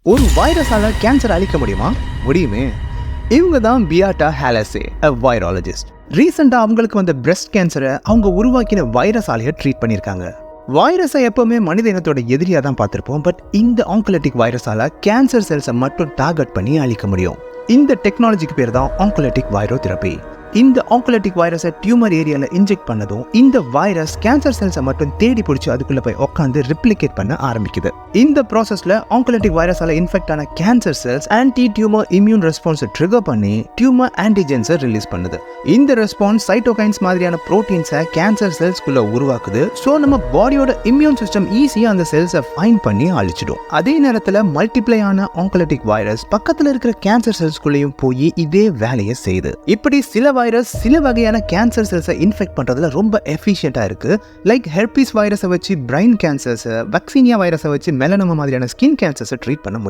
ஒரு வைரஸால கேன்சர் அழிக்க முடியுமா? முடியுமே. இவங்க தான் பியாட்டா ஹாலசே, வைராலஜிஸ்ட். ரீசெண்டா அவங்களுக்கு வந்த பிரஸ்ட் கேன்சரை அவங்க உருவாக்கின வைரஸாலேயே ட்ரீட் பண்ணியிருக்காங்க. வைரஸை எப்பவுமே மனித இனத்தோட எதிரியா தான் பார்த்திருப்போம். பட் இந்த ஆங்கோலிட்டிக் வைரஸால கேன்சர் செல்ஸை மட்டும் டார்கெட் பண்ணி அழிக்க முடியும். இந்த டெக்னாலஜிக்கு பேர் தான் ஆங்கோலிட்டிக் வைரோதெரபி. இந்த ஆங்கோலிட்டிக் வைரஸை டியூமர் ஏரியால இன்ஜெக்ட் பண்ணதும் இந்த வைரஸ் கேன்சர் செல்ஸை மட்டும் தேடி பிடிச்சி அதுக்குள்ள போய் உட்காந்து ரிப்ளிகேட் பண்ண ஆரம்பிக்குது. இந்த ப்ராசஸ்ல ஆங்கோலிட்டிக் வைரஸால இன்ஃபெக்ட் ஆன cancer cells anti tumour immune ரெஸ்பான்ஸை ட்ரிகர் பண்ணி டியூமர் ஆன்டிஜென்ஸை ரிலீஸ் பண்ணுது. இந்த ரெஸ்பான்ஸ் சைட்டோகைன்ஸ் மாதிரியான புரோட்டீன்ஸை கேன்சர் செல்ஸ்குள்ள உருவாக்குது. ஸோ நம்ம பாடியோட இம்யூன் சிஸ்டம் ஈஸியா அந்த செல்ஸை ஃபைண்ட் பண்ணி அழிச்சிடும். அதே நேரத்தில் மல்டிப்ளை ஆன ஆங்கோலிட்டிக் வைரஸ் பக்கத்தில் இருக்கிற கேன்சர் செல்ஸ்குள்ளேயும் போய் இதே வேலையை செய்யுது. இப்படி சில வைரஸ் சில வகையான கேன்சர் செல்ஸை இன்ஃபெக்ட் பண்றதுல ரொம்ப எஃபிஷியண்டா இருக்கு. லைக் ஹெர்பிஸ் வைரஸை வச்சு பிரைன் கேன்சர்ஸ், வக்சீனியா வைரஸை வச்சு மெலனோமா மாதிரியான ஸ்கின் கேன்சர்ஸை ட்ரீட் பண்ண முடியும்.